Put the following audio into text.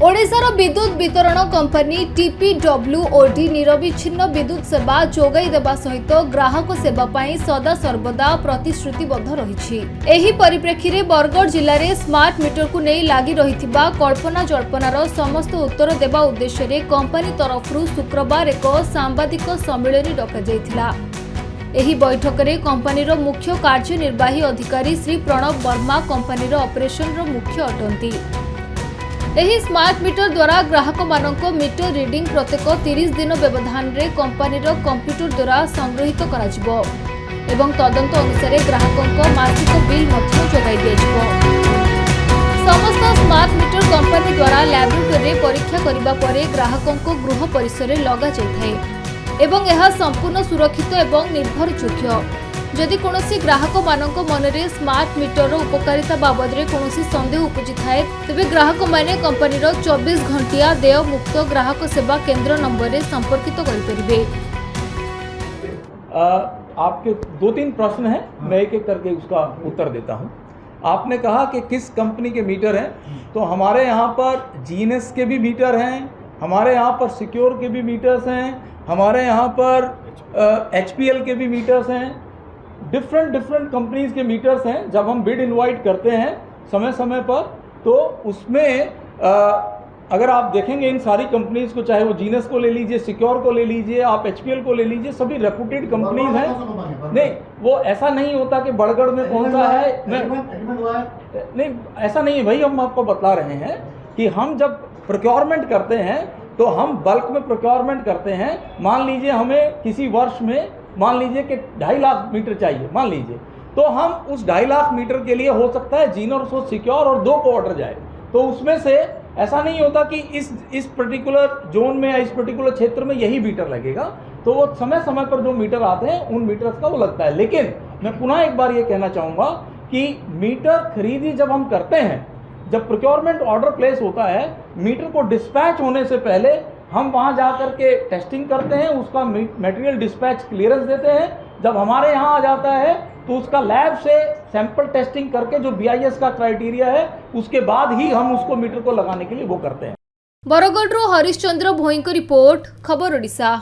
ओडिशार विद्युत वितरण कंपनी टीपीडब्ल्यूओडी निरविच्छिन्न विद्युत सेवा जोगाई देवा सहित ग्राहक सेवा पाई सदा सर्वदा प्रतिश्रुतिबद्ध रही। एही परिप्रेक्षी रे बरगढ़ जिले में स्मार्ट मीटर को नहीं लगी रही कल्पना जल्पनार समस्त उत्तर देवा उद्देश्य रे कंपनी तरफ शुक्रवार एक सांबादिक सम्मेलन डक एही बैठक रे कंपनीर मुख्य कार्यनिर्वाही अधिकारी श्री प्रणव वर्मा कंपनीर ऑपरेशन मुख्य अटंती। एही स्मार्ट मीटर द्वारा ग्राहक मानक मीटर रीडिंग प्रत्येक 30 दिन व्यवधान रे कंपनीर कंप्यूटर द्वारा संग्रहित करा जिवो एवं तदंत अनुसार ग्राहकों मासिक बिल मध्य जोगाई दिया जिवो। समस्त स्मार्ट मीटर कंपनी द्वारा लैबोरेटरी परीक्षा करिबा परे ग्राहकों को गृह परिसर रे लगा जाय एवं यह संपूर्ण सुरक्षित एवं निर्भरयोग्य। जदि कोनोसी ग्राहक मानक मनरे स्मार्ट मीटर उपकारिता बाबद रे कोनोसी संदेह उपजि थाए तबे ग्राहक माने कंपनीर 24 घंटिया देय मुक्त ग्राहक सेवा केंद्र नंबर रे संपर्कित करि परिबे। आपके 2-3 प्रश्न हैं, मैं एक-एक करके उसका उत्तर देता हूं। आपने कहा कि किस कंपनी के मीटर हैं, तो हमारे यहाँ पर जीएनएस के भी मीटर हैं, हमारे यहाँ पर सिक्योर के भी मीटर्स हैं, हमारे यहाँ पर एचपीएल के भी मीटर्स हैं, डिफरेंट कंपनीज के मीटर्स हैं। जब हम बिड इनवाइट करते हैं समय समय पर, तो उसमें अगर आप देखेंगे इन सारी कंपनीज को, चाहे वो जीनस को ले लीजिए, सिक्योर को ले लीजिए, आप एचपीएल को ले लीजिए, सभी रेपुटेड कंपनीज हैं। नहीं, वो ऐसा नहीं होता कि बड़गढ़ में कौन सा है, नहीं ऐसा नहीं है भाई। हम आपको बता रहे हैं कि हम जब प्रोक्योरमेंट करते हैं तो हम बल्क में प्रोक्योरमेंट करते हैं। मान लीजिए हमें किसी वर्ष में मान लीजिए कि 2.5 लाख मीटर चाहिए, मान लीजिए, तो हम उस 2.5 लाख मीटर के लिए हो सकता है जीनस और सिक्योर और 2 को ऑर्डर जाए। तो उसमें से ऐसा नहीं होता कि इस पर्टिकुलर जोन में या इस पर्टिकुलर क्षेत्र में यही मीटर लगेगा। तो वो समय समय पर जो मीटर आते हैं उन मीटर्स का वो लगता है। लेकिन मैं पुनः एक बार ये कहना चाहूँगा कि मीटर खरीदी जब हम करते हैं, जब प्रोक्योरमेंट ऑर्डर प्लेस होता है, मीटर को डिस्पैच होने से पहले हम वहाँ जा कर के टेस्टिंग करते हैं, उसका मटेरियल डिस्पैच क्लियरेंस देते हैं। जब हमारे यहाँ आ जाता है तो उसका लैब से सैंपल टेस्टिंग करके जो बीआईएस का क्राइटेरिया है, उसके बाद ही हम उसको मीटर को लगाने के लिए वो करते हैं। बरगढ़ हरिश्चंद्र भोई रिपोर्ट, खबर ओडिशा।